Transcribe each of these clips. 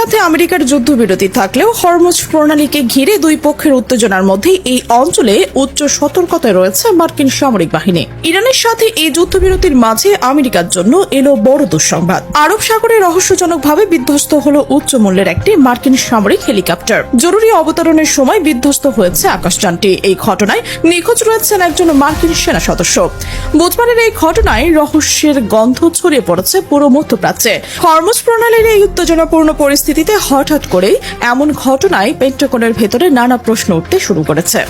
সাথে আমেরিকার যুদ্ধবিরতি থাকলেও হরমুজ প্রণালীকে ঘিরে দুই পক্ষের উত্তেজনার মধ্যে এই অঞ্চলে উচ্চ সতর্কতায় রয়েছে মার্কিন সামরিক বাহিনী। ইরানের সাথে এই যুদ্ধবিরতির মাঝে আমেরিকার জন্য এলো বড় দুঃসংবাদ। আরব সাগরে রহস্যজনকভাবে বিধ্বস্ত হলো উচ্চ মূল্যের একটি মার্কিন সামরিক হেলিকপ্টার। জরুরি অবতরণের সময় বিধ্বস্ত হয়েছে আকাশযানটি। এই ঘটনায় নিখোঁজ রয়েছেন একজন মার্কিন সেনা সদস্য। বুধবারের এই ঘটনায় রহস্যের গন্ধ ছড়িয়ে পড়েছে পুরো মধ্যপ্রাচ্যে। হরমুজ প্রণালীর এই উত্তেজনাপূর্ণ পরিস্থিতিতে হঠাৎ করেই এমন ঘটনায় পেন্টাগনের ভেতরে নানা প্রশ্ন উঠতে শুরু করেছে।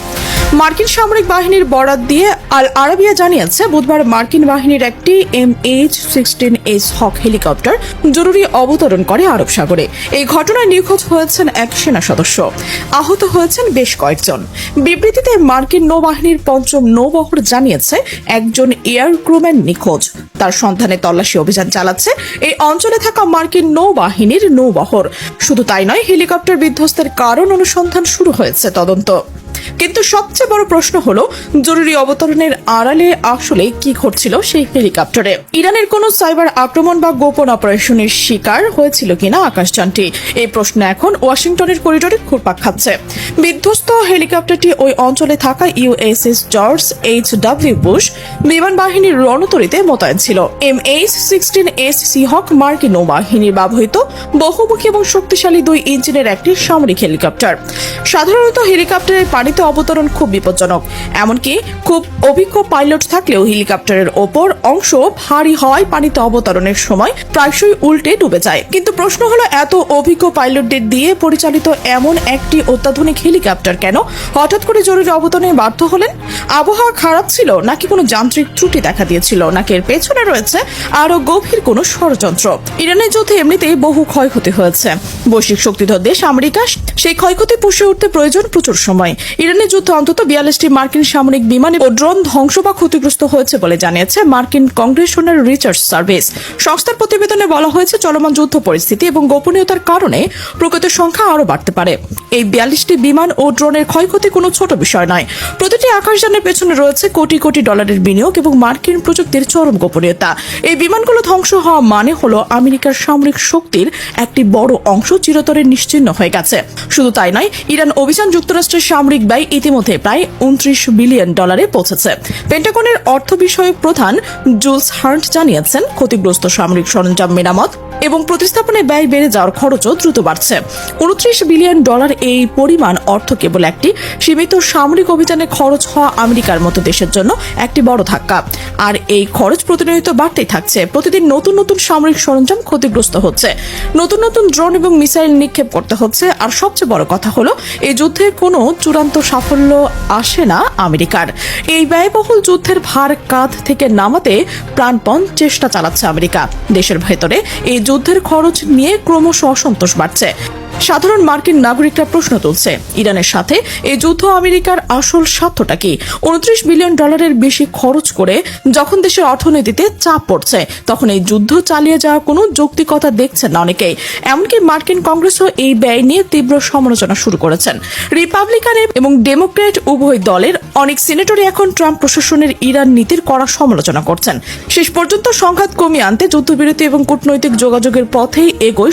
মার্কিন সামরিক বাহিনীর বরাত দিয়ে আল আরাবিয়া জানিয়েছে, বুধবার মার্কিন বাহিনীর একটি MH-16 হক হেলিকপ্টার জরুরি অবতরণ করে আরব সাগরে। এই ঘটনায় নিখোঁজ হয়েছেন এক সেনা সদস্য, আহত হয়েছেন বেশ কয়েকজন। বিবৃতিতে মার্কিন নৌবাহিনীর পঞ্চম নৌবহর জানিয়েছে, একজন এয়ার ক্রুম্যান নিখোঁজ। তার সন্ধানে তল্লাশি অভিযান চালাচ্ছে এই অঞ্চলে থাকা মার্কিন নৌবাহিনীর নৌবহর। শুধু তাই নয়, হেলিকপ্টার বিধ্বস্তের কারণ অনুসন্ধান শুরু হয়েছে তদন্ত। কিন্তু সবচেয়ে বড় প্রশ্ন হলো, জরুরি অবতরণের আড়ালে আসলে কি ঘটছিল সেই হেলিকপ্টারে? ইরানের কোনো সাইবার আক্রমণ বা গোপন অপারেশনের শিকার হয়েছিল কিনা আকাশযানটি? এই প্রশ্ন এখন ওয়াশিংটনের করিডোরে ঘুরপাক খাচ্ছে। বিধ্বস্ত হেলিকপ্টারটি ওই অঞ্চলে থাকা USS জর্জ H.W. বুশ বিমান বাহিনীর রণতরীতে মোতায়েন ছিল। MH-16 সিহক মার্কিন নৌবাহিনীর ব্যবহৃত বহুমুখী এবং শক্তিশালী 2 ইঞ্জিনের একটি সামরিক হেলিকপ্টার। সাধারণত হেলিকপ্টারের পানিতে অবতরণ খুব বিপজ্জনক। এমনকি খুব অভিজ্ঞ পাইলট থাকলেও হেলিকপ্টারের ওপর অংশ ভারী হওয়ায় পানিতে অবতরণের সময় প্রায়শই উল্টে ডুবে যায়। কিন্তু প্রশ্ন হলো, এত অভিজ্ঞ পাইলটদের দিয়ে পরিচালিত এমন একটি অত্যাধুনিক হেলিকপ্টার কেন হঠাৎ করে জরুরি অবতরণে বাধ্য হলেন? আবহাওয়া খারাপ ছিল, নাকি কোনো যান্ত্রিক ত্রুটি দেখা দিয়েছিল, নাকি এর পেছনে রয়েছে আরো গভীর কোনো ষড়যন্ত্র? ইরানের যুদ্ধে এমনিতেই বহু ক্ষয়ক্ষতি হয়েছে। বৈশ্বিক শক্তিধর দেশ আমেরিকা সেই ক্ষয়ক্ষতি পুষে উঠতে প্রয়োজন প্রচুর সময়। ইরানের যুদ্ধে অন্তত 42টি মার্কিন সামরিক বিমান ও ড্রোন ধ্বংস বা ক্ষতিগ্রস্ত হয়েছে বলে জানিয়েছে মার্কিন কংগ্রেশনাল রিসার্চ সার্ভিস। সংস্থার প্রতিবেদনে বলা হয়েছে, চলমান যুদ্ধ পরিস্থিতি এবং গোপনীয়তার কারণে প্রকৃত সংখ্যা আরও বাড়তে পারে। এই 42টি বিমান ও ড্রোনের ক্ষয়ক্ষতি কোনো ছোট বিষয় নয়। প্রতিটি আকাশযানের পেছনে রয়েছে কোটি কোটি ডলারের বিনিয়োগ এবং মার্কিন প্রযুক্তির চরম গোপনীয়তা। এই বিমানগুলো ধ্বংস হওয়া মানে হলো আমেরিকার সামরিক শক্তির একটি বড় অংশ চিরতরে নিশ্চিহ্ন হয়ে গেছে। শুধু তাই নয়, ইরান অভিযান যুক্তরাষ্ট্রের সামরিক ব্যয় ইতিমধ্যে প্রায় $29 বিলিয়ন পৌঁছেছে। পেন্টাগনের অর্থ বিষয়ক প্রধান জুলস হার্ট জানিয়েছেন, ক্ষতিগ্রস্ত সামরিক সরঞ্জাম মেরামত এবং প্রতিস্থাপনে ব্যয় বেড়ে যাওয়ার খরচও দ্রুত বাড়ছে। $29 বিলিয়ন এই পরিমাণ অর্থ কেবল একটি সীমিত সামরিক অভিযানে খরচ হওয়া আমেরিকার মতো দেশের জন্য একটি বড় ধাক্কা। আর এই খরচ প্রতিনিয়ত বাড়তেই থাকছে। প্রতিদিন নতুন নতুন সামরিক সরঞ্জাম ক্ষতিগ্রস্ত হচ্ছে, নতুন নতুন ড্রোন এবং মিসাইল নিক্ষেপ করতে হচ্ছে। আর সবচেয়ে বড় কথা হলো, এই যুদ্ধে কোনো চূড়ান্ত সাফল্য আসে না আমেরিকার। এই ব্যয়বহুল যুদ্ধের ভার কাঁধ থেকে নামাতে প্রাণপণ চেষ্টা চালাচ্ছে আমেরিকা। দেশের ভেতরে এই যুদ্ধের খরচ নিয়ে ক্রমশ অসন্তোষ বাড়ছে। সাধারণ মার্কিন নাগরিকরা প্রশ্ন তুলছে, ইরানের সাথে এই যুদ্ধ আমেরিকার আসল স্বার্থটা কি? $29 বিলিয়ন বেশি খরচ করে যখন দেশের অর্থনীতিতে চাপ পড়ছে, তখন এই যুদ্ধ চালিয়ে যাওয়া কোনো যৌক্তিকতা দেখছেন না অনেকেই। এমনকি মার্কিন কংগ্রেসও এই ব্যয় নিয়ে তীব্র সমালোচনা শুরু করেছেন। রিপাবলিকান এবং ডেমোক্র্যাট উভয় দলের অনেক সিনেটরই এখন ট্রাম্প প্রশাসনের ইরান নীতির কড়া সমালোচনা করছেন। শেষ পর্যন্ত সংঘাত কমিয়ে আনতে যুদ্ধবিরতি এবং কূটনৈতিক যোগাযোগের পথেই এগোয়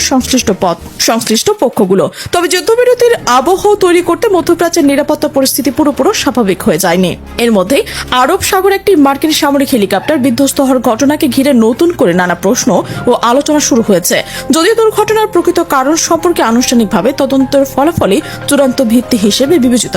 সংশ্লিষ্ট পক্ষগুলো। তবে যুদ্ধবিরতির আবহ তৈরি করতে মধ্যপ্রাচ্যের নিরাপত্তা পরিস্থিতি পুরোপুরি স্বাভাবিক হয়ে যায়নি। এর মধ্যেই আরব সাগরে একটি মার্কিন সামরিক হেলিকপ্টার বিধ্বস্ত হওয়ার ঘটনাকে ঘিরে নতুন করে নানা প্রশ্ন ও আলোচনা শুরু হয়েছে। যদিও দুর্ঘটনার প্রকৃত কারণ সম্পর্কে আনুষ্ঠানিকভাবে তদন্তের ফলাফলই চূড়ান্ত ভিত্তি হিসেবে বিবেচিত